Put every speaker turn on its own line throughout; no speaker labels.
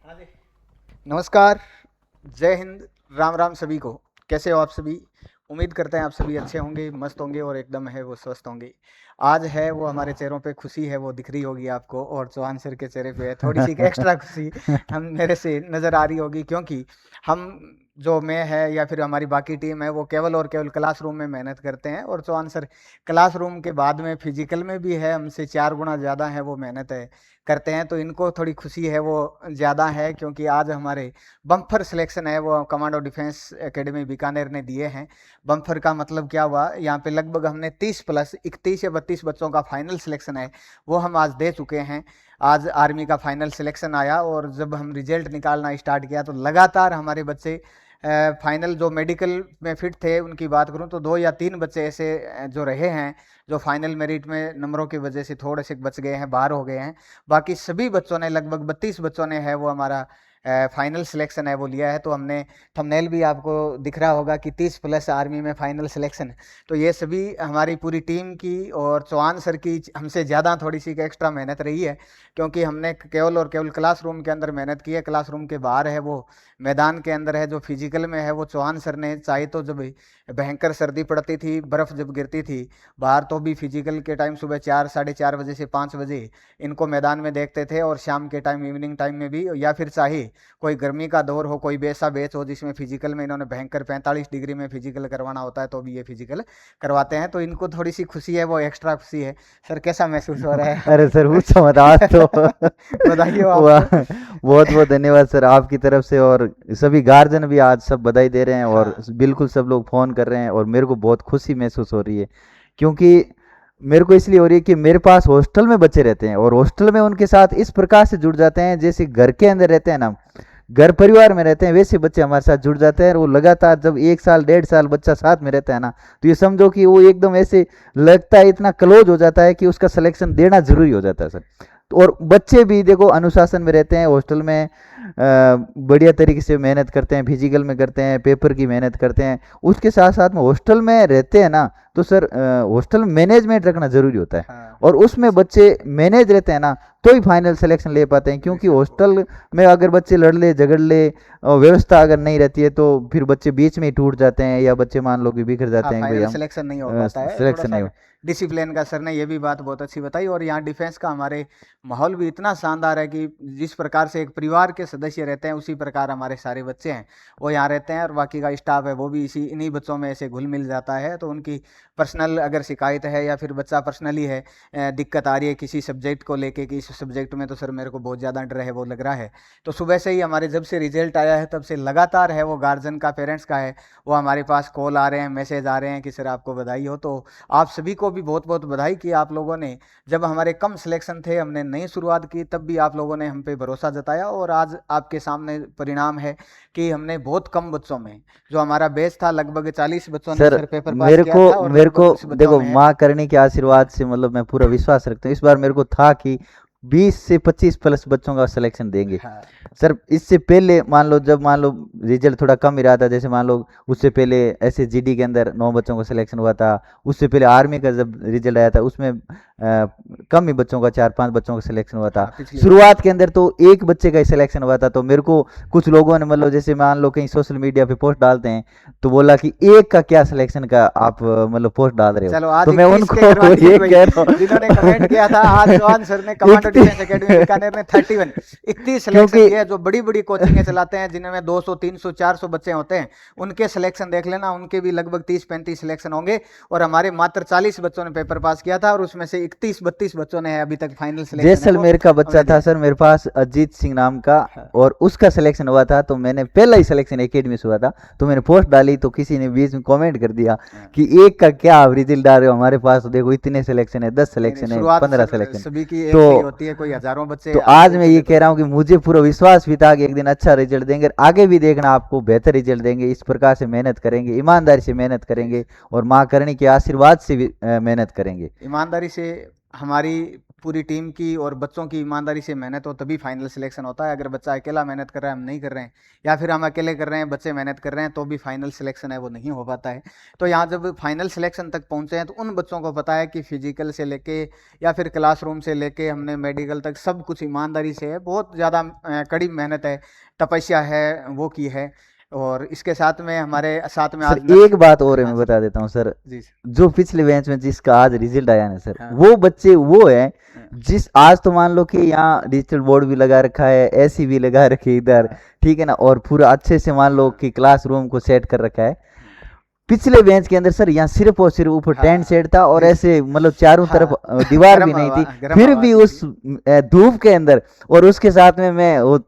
हाँ जी। नमस्कार, जय हिंद, राम राम सभी को। कैसे हो आप सभी? उम्मीद करते हैं आप सभी अच्छे होंगे, मस्त होंगे और एकदम है वो स्वस्थ होंगे। आज है वो हमारे चेहरों पे खुशी है वो दिख रही होगी आपको, और चौहान सर के चेहरे पे है थोड़ी सी एक्स्ट्रा खुशी हम मेरे से नज़र आ रही होगी, क्योंकि हम जो मैं है या फिर हमारी बाकी टीम है वो केवल और केवल क्लासरूम में मेहनत करते हैं, और चौहान सर क्लासरूम के बाद में फिजिकल में भी है हमसे 4 गुना ज़्यादा है वो मेहनत है करते हैं। तो इनको थोड़ी खुशी है वो ज़्यादा है, क्योंकि आज हमारे बम्पर सिलेक्शन है वो कमांडो डिफेंस एकेडमी बीकानेर ने दिए हैं। बम्पर का मतलब क्या हुआ, यहाँ पे लगभग हमने 30 प्लस 31 या 32 बच्चों का फाइनल सिलेक्शन है वो हम आज दे चुके हैं। आज आर्मी का फाइनल सिलेक्शन आया, और जब हम रिजल्ट निकालना स्टार्ट किया तो लगातार हमारे बच्चे फाइनल जो मेडिकल में फिट थे उनकी बात करूं तो 2 या 3 बच्चे ऐसे जो रहे हैं जो फाइनल मेरिट में नंबरों की वजह से थोड़े से बच गए हैं, बाहर हो गए हैं। बाकी सभी बच्चों ने, लगभग 32 बच्चों ने है वो हमारा फाइनल सिलेक्शन है वो लिया है। तो हमने थंबनेल भी आपको दिख रहा होगा कि 30 प्लस आर्मी में फाइनल सिलेक्शन। तो ये सभी हमारी पूरी टीम की और चौहान सर की हमसे ज़्यादा थोड़ी सी एक्स्ट्रा मेहनत रही है, क्योंकि हमने केवल और केवल क्लासरूम के अंदर मेहनत की है। क्लासरूम के बाहर है वो मैदान के अंदर है जो फिजिकल में है वो चौहान सर ने चाहे तो जब भयंकर सर्दी पड़ती थी, बर्फ़ जब गिरती थी बाहर, तो भी फिजिकल के टाइम सुबह 4 साढ़े 4 बजे से 5 बजे इनको मैदान में देखते थे, और शाम के टाइम इवनिंग टाइम में भी, या फिर चाहे कोई गर्मी का दौर हो, कोई वैसा बैच हो जिसमें फिजिकल में इन्होंने भयंकर 45 डिग्री में फिजिकल करवाना होता है तो भी ये फिजिकल करवाते हैं। तो इनको थोड़ी सी खुशी है वो एक्स्ट्रा खुशी है। सर कैसा महसूस हो रहा है?
अरे सर पूछो मत आज तो
बधाई हो
वाह,
आपको।
बहुत बहुत धन्यवाद सर आपकी तरफ से। और सभी गार्जियन भी आज सब बधाई दे रहे हैं, और
हाँ
बिल्कुल सब लोग फोन कर रहे हैं, और मेरे को बहुत खुशी महसूस हो रही है। क्योंकि मेरे को इसलिए हो रही है कि मेरे पास हॉस्टल में बच्चे रहते हैं, और हॉस्टल में उनके साथ इस प्रकार से जुड़ जाते हैं जैसे घर के अंदर रहते हैं ना, घर परिवार में रहते हैं, वैसे बच्चे हमारे साथ जुड़ जाते हैं। और वो लगातार जब 1 साल 1.5 साल बच्चा साथ में रहता है ना, तो ये समझो कि वो एकदम ऐसे लगता है, इतना क्लोज हो जाता है कि उसका सिलेक्शन देना जरूरी हो जाता है सर। तो और बच्चे भी देखो अनुशासन में रहते हैं हॉस्टल में, बढ़िया तरीके से मेहनत करते हैं, फिजिकल में करते हैं, पेपर की मेहनत करते हैं। उसके साथ साथ में हॉस्टल में रहते हैं ना, तो सर हॉस्टल मैनेजमेंट रखना जरूरी होता है।
हाँ
और उसमें बच्चे मैनेज रहते हैं ना, तो ही फाइनल सिलेक्शन ले पाते हैं। क्योंकि हॉस्टल में अगर बच्चे लड़ ले झगड़ ले, व्यवस्था अगर नहीं रहती है, तो फिर बच्चे बीच में ही टूट जाते हैं, या बच्चे मान लो कि बिखर जाते
हाँ,
हैं कि भाई
फाइनल
हम
सिलेक्शन नहीं हो पाता है थोड़ा
सिलेक्शन
सा।
नहीं हो।
डिसिप्लिन का सर ने ये भी बात बहुत अच्छी बताई, और यहाँ डिफेंस का हमारे माहौल भी इतना शानदार है कि जिस प्रकार से एक परिवार के सदस्य रहते हैं उसी प्रकार हमारे सारे बच्चे हैं वो यहाँ रहते हैं, और बाकी का स्टाफ है वो भी इसी इन्हीं बच्चों में ऐसे घुल मिल जाता है। तो उनकी पर्सनल अगर शिकायत है या फिर बच्चा पर्सनली है दिक्कत आ रही है किसी सब्जेक्ट को लेके कि इस सब्जेक्ट में तो सर मेरे को बहुत ज़्यादा डर है वो लग रहा है, तो सुबह से ही हमारे जब से रिजल्ट आया है तब से लगातार है वो गार्जियन का, पेरेंट्स का है वो हमारे पास कॉल आ रहे हैं, मैसेज आ रहे हैं कि सर आपको बधाई हो। तो आप सभी को भी बहुत बहुत बधाई कि आप लोगों ने, जब हमारे कम सिलेक्शन थे हमने नई शुरुआत की तब भी आप लोगों ने हम पे भरोसा जताया, और आज आपके सामने परिणाम है कि हमने बहुत कम बच्चों में, जो हमारा बेस था लगभग 40 बच्चों ने
सर
सर पेपर पास
मेरे
किया
को
था, और
मेरे
लगभग
को
कुछ बच्चों
देखो,
में है।
माँ करणी के आशीर्वाद से मतलब मैं पूरा विश्वास रखता हूँ। इस बार मेरे को था कि 20 से 25 प्लस बच्चों का सिलेक्शन देंगे।
हाँ
सर इससे पहले मान लो, जब मान लो रिजल्ट थोड़ा कम ही रहा था, जैसे मान लो उससे पहले ऐसे जीडी के अंदर 9 बच्चों का सिलेक्शन हुआ था। उससे पहले आर्मी का जब रिजल्ट आया था उसमें कम ही बच्चों का, 4-5 बच्चों का सिलेक्शन हुआ था।
हाँ, पिछली बार।
शुरुआत के अंदर तो एक बच्चे का ही सिलेक्शन हुआ था। तो मेरे को कुछ लोगों ने मतलब जैसे मान लो कहीं सोशल मीडिया पे पोस्ट डालते हैं, तो बोला कि एक का क्या सिलेक्शन का आप मतलब पोस्ट डाल रहे हो।
चलो आज
तो मैं
21 के करवा
उनको
दिए
ये
भाई,
कह रहा
जिन्होंने कमेंट किया था आज चौहान सर ने
हूँ
कमांडो डिफेंस एकेडमी बीकानेर ने 31 सिलेक्शन
क्योंकि
दिए। जो बड़ी बड़ी कोचिंगें चलाते हैं जिनमें 200 300 400 बच्चे होते हैं, उनके सिलेक्शन देख लेना, उनके भी लगभग 30-35 सिलेक्शन होंगे, और हमारे मात्र 40 बच्चों ने पेपर पास किया था, और उसमें से 31-32 बच्चों ने अभी तक फाइनल सिलेक्शन है वो
जैसलमेर का बच्चा
हमने
था
दिया।
सर मेरे पास, अजीत सिंह नाम का,
हाँ
और उसका सिलेक्शन हुआ था। तो मैंने पहला ही सिलेक्शन एकेडमी से हुआ था, तो मैंने पोस्ट डाली, तो किसी ने बीच में कमेंट कर दिया
हाँ।
कि एक का क्या आप रिजल्ट डाल रहे हो, हमारे पास तो देखो इतने सिलेक्शन है, 10
नहीं नहीं,
सिलेक्शन है,
शुरुआत
15
सर
सिलेक्शन।
सभी की एक
तो
से ही होती है, कोई हजारों बच्चे
तो
आते
आज
हैं
मैं
तो
ये
पेपर
कह रहा हूँ
पास।
कि मुझे पूरा विश्वास भी था कि एक दिन अच्छा रिजल्ट देंगे, आगे भी देखना आपको बेहतर रिजल्ट देंगे। इस प्रकार से मेहनत करेंगे, ईमानदारी से मेहनत
जी
करेंगे, और माँ करणी के आशीर्वाद से भी मेहनत करेंगे।
ईमानदारी से हमारी पूरी टीम की और बच्चों की ईमानदारी से मेहनत हो तभी फाइनल सिलेक्शन होता है। अगर बच्चा अकेला मेहनत कर रहा है, हम नहीं कर रहे हैं, या फिर हम अकेले कर रहे हैं, बच्चे मेहनत कर रहे हैं, तो भी फाइनल सिलेक्शन है वो नहीं हो पाता है। तो यहाँ जब फाइनल सिलेक्शन तक पहुँचे हैं तो उन बच्चों को पता है कि फिजिकल से लेके या फिर क्लासरूम से लेके हमने मेडिकल तक सब कुछ ईमानदारी से है, बहुत ज़्यादा कड़ी मेहनत है, तपस्या है वो की है। और इसके साथ में हमारे साथ में
सर
आज
एक बात और है,
हाँ
मैं
सर,
बता देता हूँ सर।
जी सर,
जो पिछले बेंच में जिसका आज रिजल्ट आया ना सर,
हाँ
वो बच्चे वो है
हाँ
जिस आज तो मान लो कि यहाँ डिजिटल बोर्ड भी लगा रखा है, एसी भी लगा रखी है इधर,
हाँ
ठीक है ना, और पूरा अच्छे से मान लो
हाँ
कि क्लासरूम को सेट कर रखा है।
हाँ
पिछले बेंच के अंदर सर यहाँ सिर्फ और सिर्फ ऊपर टेंट
हाँ,
सेट था और
जी
ऐसे मतलब चारों तरफ
हाँ
दीवार भी नहीं थी,
गर्म
फिर
हवा
भी
थी
उस
जी।
धूप के अंदर, और उसके साथ में मैं वो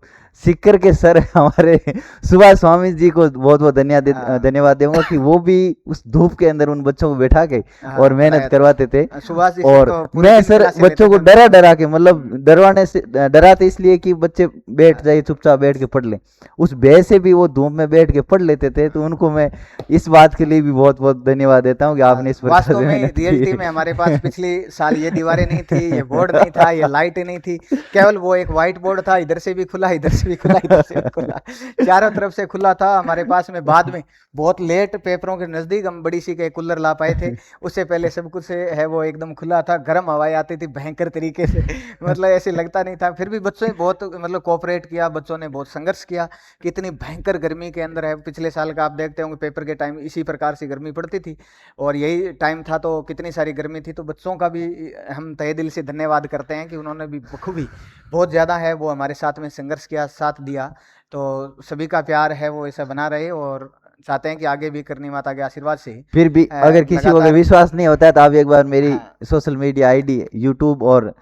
सिक्कर के सर हमारे सुभाष स्वामी जी को बहुत बहुत
हाँ
धन्यवाद दूंगा कि वो भी उस धूप के अंदर उन बच्चों को बैठा के और
हाँ
मेहनत
पढ़ाया
करवाते थे।
था सुभाष जी सर,
और
तो पूरे
मैं
दिन
सर
क्लासे लेते
बच्चों को
थे
डरा
उनकी।
डरा के मतलब डरवाने से डराते इसलिए कि बच्चे बैठ जाए, चुपचाप बैठ के पढ़ लें, उस भय से भी वो धूप में बैठ के पढ़ लेते थे। तो उनको मैं इस बात के लिए भी बहुत बहुत धन्यवाद देता हूँ कि आपने इस प्रकार
वास्तव
से
में
मेहनत
रियलिटी में हमारे पास पिछली साल ये दीवारें नहीं थी, ये बोर्ड नहीं था, ये लाइटें नहीं थी, केवल वो एक व्हाइट बोर्ड था, इधर से भी खुला, इधर से भी खुला, इधर से भी खुला, चारों तरफ से खुला था हमारे पास में। बाद में बहुत लेट पेपरों के नज़दीक हम बड़ी सी के कूलर ला पाए थे, उससे पहले सब कुछ है वो एकदम खुला था, गर्म हवाएं आती थी भयंकर तरीके से, मतलब ऐसे लगता नहीं था। फिर भी बच्चों ने बहुत मतलब कोऑपरेट किया, बच्चों ने बहुत संघर्ष किया कि इतनी भयंकर गर्मी के अंदर है। पिछले साल का आप देखते होंगे पेपर के टाइम इसी प्रकार से गर्मी पड़ती थी और यही टाइम था, तो कितनी सारी गर्मी थी। तो बच्चों का भी हम तहे दिल से धन्यवाद करते हैं कि उन्होंने भी बखूबी बहुत ज़्यादा है वो हमारे साथ में संघर्ष किया, साथ दिया। तो सभी का प्यार है वो ऐसा बना रहे और चाहते हैं कि आगे भी करनी माता के आशीर्वाद से
फिर भी अगर किसी को अगर
लगातार।
विश्वास नहीं होता है तो आप एक बार मेरी
हाँ
सोशल मीडिया आईडी यूट्यूब और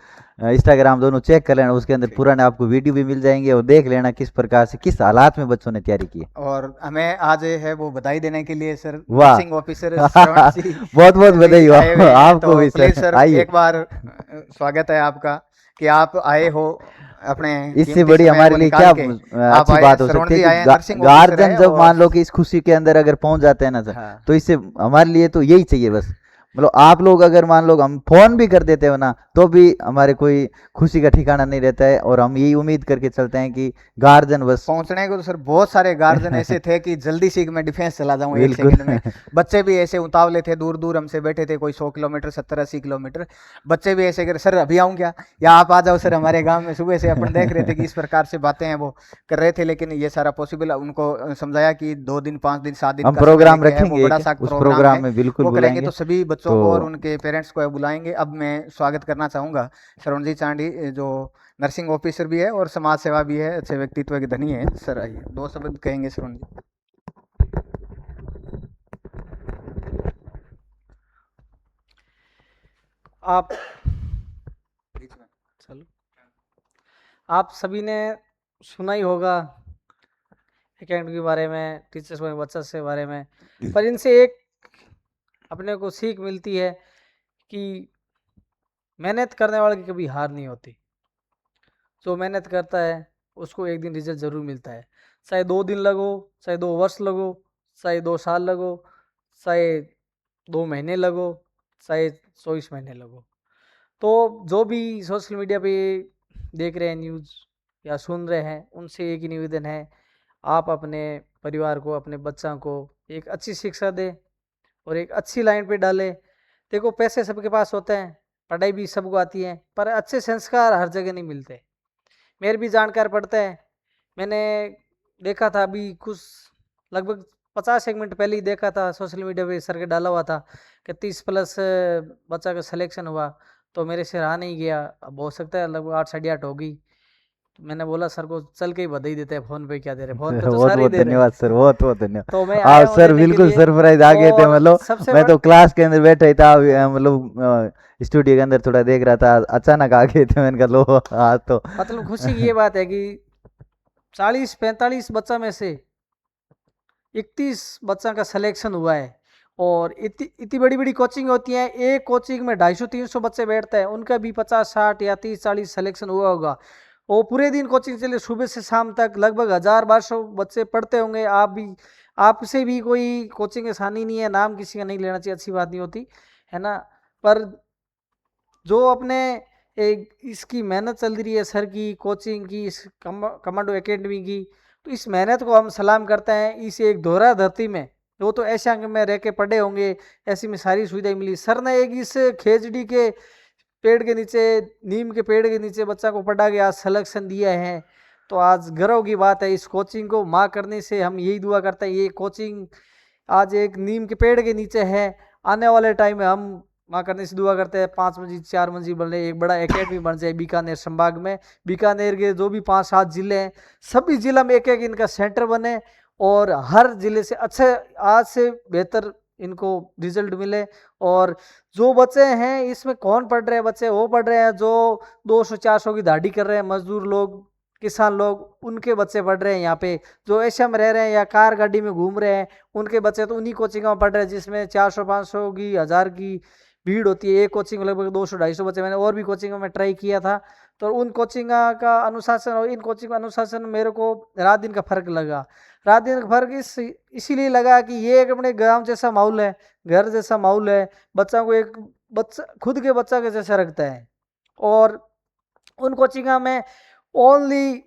इंस्टाग्राम दोनों चेक कर लेना, उसके अंदर
ठीक,
पुराने आपको वीडियो भी मिल जाएंगे और देख लेना किस प्रकार से किस हालात में बच्चों ने तैयारी की है।
और हमें आज है वो बधाई देने के लिए सर
वाह
नर्सिंग ऑफिसर श्रवण जी
बहुत बहुत
भी
बधाई हो
आए हुए हैं।
आपको
तो
भी
प्लीज
सर,
सर
आइए।
एक बार स्वागत है आपका कि आप आए हो, अपने
इससे
कीमती
बड़ी
समय
हमारे
वो
लिए
निकाल
क्या
के आप
अच्छी
आए।
बात हो
श्रवण
सकती है
जी
कि
आए हैं, नर्सिंग ऑफिसर
गार्जियन
है।
जब
और
मान लो कि इस खुशी के अंदर अगर पहुंच जाते हैं ना सर,
हाँ
तो इससे हमारे लिए तो यही चाहिए बस। मतलब आप लोग अगर मान लो हम फोन भी कर देते हो ना तो भी हमारे कोई खुशी का ठिकाना नहीं रहता है, और हम यही उम्मीद करके चलते हैं कि गार्जियन बस
पहुंचने को तो सर बहुत सारे गार्जियन ऐसे थे कि जल्दी से मैं डिफेंस चला जाऊं एक
बिल्कुल
सेकंड में। बच्चे भी ऐसे उतावले थे, दूर दूर हमसे बैठे थे, कोई 100 किलोमीटर 70-80 किलोमीटर। बच्चे भी ऐसे कर, सर अभी आऊं क्या, या आप आ जाओ सर हमारे गांव में। सुबह से अपन देख रहे थे कि इस प्रकार से बातें हैं वो कर रहे थे, लेकिन ये सारा पॉसिबल उनको समझाया कि 2 दिन 5 दिन 7 दिन
हम
का समय
प्रोग्राम
लेके है वो
रखेंगे
बड़ा
एक,
सा
उस
प्रोग्राम
प्रोग्राम
है
में बिल्कुल
वो करेंगे।
बुलाएंगे।
तो सभी बच्चों
तो
को और उनके पेरेंट्स को बुलाएंगे। अब मैं स्वागत करना चाहूंगा श्रवण जी चांडी, जो नर्सिंग ऑफिसर भी है और समाज सेवा भी है, अच्छे व्यक्तित्व के धनी है। सर आइए, 2 शब्द कहेंगे श्रवण जी।
आप चलो, आप सभी ने सुना ही होगा एकेडमी के बारे में, टीचर्स के बच्चों के बारे में, पर इनसे एक अपने को सीख मिलती है कि मेहनत करने वाले की कभी हार नहीं होती। जो मेहनत करता है उसको एक दिन रिजल्ट ज़रूर मिलता है, चाहे 2 दिन लगो, चाहे 2 वर्ष लगो, चाहे 2 साल लगो, चाहे 2 महीने लगो, चाहे 24 महीने लगो। तो जो भी सोशल मीडिया पे देख रहे हैं न्यूज़ या सुन रहे हैं, उनसे एक ही निवेदन है, आप अपने परिवार को, अपने बच्चा को एक अच्छी शिक्षा दें और एक अच्छी लाइन पे डालें। देखो पैसे सबके पास होते हैं, पढ़ाई भी सबको आती है, पर अच्छे संस्कार हर जगह नहीं मिलते। मेरे भी जानकार पढ़ते हैं, मैंने देखा था अभी कुछ लगभग 50 एक मिनट पहले ही देखा था सोशल मीडिया पे सर के डाला हुआ था कि 30+ बच्चा का सिलेक्शन हुआ। तो मेरे से रहा नहीं गया, अब हो सकता है लगभग 8 साढ़े 8 होगी। तो मैंने बोला सर को चल के ही बधाई देते हैं, फ़ोन पे क्या दे रहे, फ़ोन पे तो
बहुत
सारे ही
बहुत
दे रहे
धन्यवाद सर,
हैं।
बहुत बहुत धन्यवाद।
तो मैं
आप
आया हूँ
सर
देने के
बिल्कुल
लिए।
सरप्राइज आ गए थे,
और
मतलब
सबसे
मैं
बड़
तो क्लास के अंदर बैठा ही था, मतलब स्टूडियो के अंदर थोड़ा देख रहा था, अचानक आ गए थे, मैंने कहा लो आज तो
मतलब खुशी की ये बात है कि 40-45 बच्चा में से 31 बच्चा का सिलेक्शन हुआ है। और इतनी इतनी बड़ी बड़ी कोचिंग होती हैं, एक कोचिंग में 250-300 बच्चे बैठते हैं, उनका भी 50-60 या 30-40 सिलेक्शन हुआ होगा। वो पूरे दिन कोचिंग चले, सुबह से शाम तक लगभग 1000-1200 बच्चे पढ़ते होंगे। आप भी, आपसे भी कोई कोचिंग आसानी नहीं है, नाम किसी का नहीं लेना चाहिए, अच्छी बात नहीं होती है ना। पर जो अपने एक इसकी मेहनत चल रही है सर की, कोचिंग की, इस कमांडो एकेडमी की, तो इस मेहनत को हम सलाम करते हैं। इस एक दोहरा धरती में, वो तो ऐसे अंग में रह के पढ़े होंगे, ऐसी में सारी सुविधाएं मिली। सर ने एक इस खेजड़ी के पेड़ के नीचे, नीम के पेड़ के नीचे बच्चा को पढ़ा के आज सिलेक्शन दिया है, तो आज गर्व की बात है। इस कोचिंग को माँ करने से हम यही दुआ करते हैं, ये कोचिंग आज एक नीम के पेड़ के नीचे है, आने वाले टाइम में हम माँ करने से दुआ करते हैं 5 मंजिल 4 मंजिल बने, एक बड़ा एकेडमी बन जाए बीकानेर संभाग में। बीकानेर के जो भी 5-7 जिले हैं, सभी जिला में एक एक इनका सेंटर बने और हर जिले से अच्छे, आज से बेहतर इनको रिजल्ट मिले। और जो बच्चे हैं इसमें कौन पढ़ रहे हैं, बच्चे वो पढ़ रहे हैं जो 200-400 की दाढ़ी कर रहे हैं, मजदूर लोग, किसान लोग, उनके बच्चे पढ़ रहे हैं यहाँ पे। जो एशिया में रह रहे हैं या कार गाड़ी में घूम रहे हैं, उनके बच्चे तो उन्हीं कोचिंग में पढ़ रहे हैं जिसमें 400-500 की, 1000 की भीड़ होती है। एक कोचिंग में लगभग 200-250 बच्चे, मैंने और भी कोचिंगों में ट्राई किया था, तो उन कोचिंग का अनुशासन और इन कोचिंग का अनुशासन मेरे को रात दिन का फर्क लगा। रात दिन का फर्क इसीलिए लगा कि ये एक अपने गांव जैसा माहौल है, घर जैसा माहौल है, बच्चा को एक बच्चा खुद के बच्चा के जैसा रखता है। और उन कोचिंग में ओनली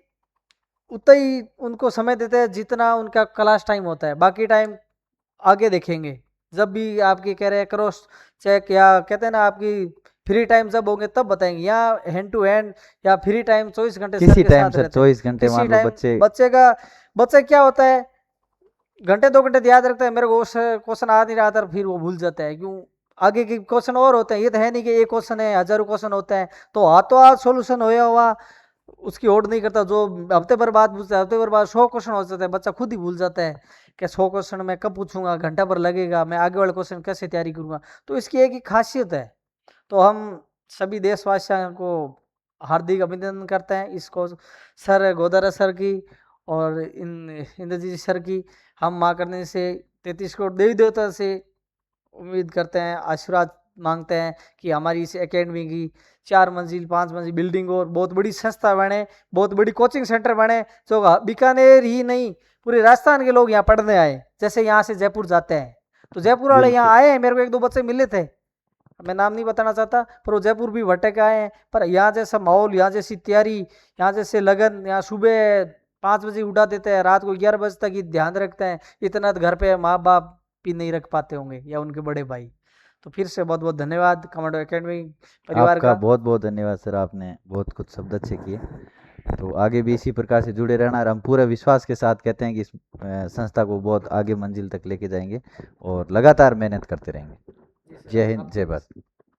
उतना ही उनको समय देते हैं जितना उनका क्लास टाइम होता है, बाकी टाइम आगे देखेंगे। जब भी आपकी कह रहे हैं क्रॉस चेक या कहते हैं ना आपकी फ्री टाइम जब होंगे तब बताएंगे, यहाँ हैंड टू हैंड या फ्री टाइम 24 घंटे सर
किसी
के
टाइम
साथ
सर
रहते हैं।
24 घंटे
किसी
मान लो
टाइम बच्चे क्या होता है, घंटे 2 घंटे याद रखता है, मेरे को क्वेश्चन आ नहीं रहा था, फिर वो भूल जाता है। क्यों, आगे के क्वेश्चन और होते हैं, ये तो है नहीं कि एक क्वेश्चन है, हजारों क्वेश्चन होते हैं, तो हाथों हाथ सोल्यूशन होया हुआ उसकी होड़ नहीं करता। जो हफ्ते भर बाद पूछता है, हफ्ते भर बाद 100 क्वेश्चन हो जाता है, बच्चा खुद ही भूल जाता है कि 100 क्वेश्चन मैं कब पूछूंगा, घंटा भर लगेगा, मैं आगे वाले क्वेश्चन कैसे तैयारी करूंगा। तो इसकी एक ही खासियत है। तो हम सभी देशवासियों को हार्दिक अभिनंदन करते हैं, इसको सर गोदारा सर की और इंद्रजीत सर की। हम माँ करने से 33 करोड़ देवी देवता से उम्मीद करते हैं, आशीर्वाद मांगते हैं कि हमारी इस एकेडमी की 4 मंजिल 5 मंजिल बिल्डिंग और बहुत बड़ी संस्था बने, बहुत बड़ी कोचिंग सेंटर बने, जो बीकानेर ही नहीं पूरे राजस्थान के लोग यहाँ पढ़ने आए। जैसे यहाँ से जयपुर जाते हैं, तो जयपुर वाले यहाँ आए हैं, मेरे को 1-2 बच्चे मिले थे, मैं नाम नहीं बताना चाहता, पर वो जयपुर भी भटक आए हैं। पर यहाँ जैसा माहौल, यहाँ जैसी तैयारी, यहाँ जैसे लगन, यहाँ सुबह 5 बजे उठा देते हैं, रात को 11 बजे तक ही ध्यान रखते हैं, इतना घर पे माँ बाप भी नहीं रख पाते होंगे या उनके बड़े भाई। तो फिर से बहुत बहुत धन्यवाद कमांडो एकेडमी परिवार
आपका
का।
बहुत बहुत धन्यवाद सर, आपने बहुत कुछ शब्द अच्छे किए। तो आगे भी इसी प्रकार से जुड़े रहना, और हम पूरा विश्वास के साथ कहते हैं कि इस संस्था को बहुत आगे मंजिल तक लेके जाएंगे और लगातार मेहनत करते रहेंगे। जय हिंद, जय भारत।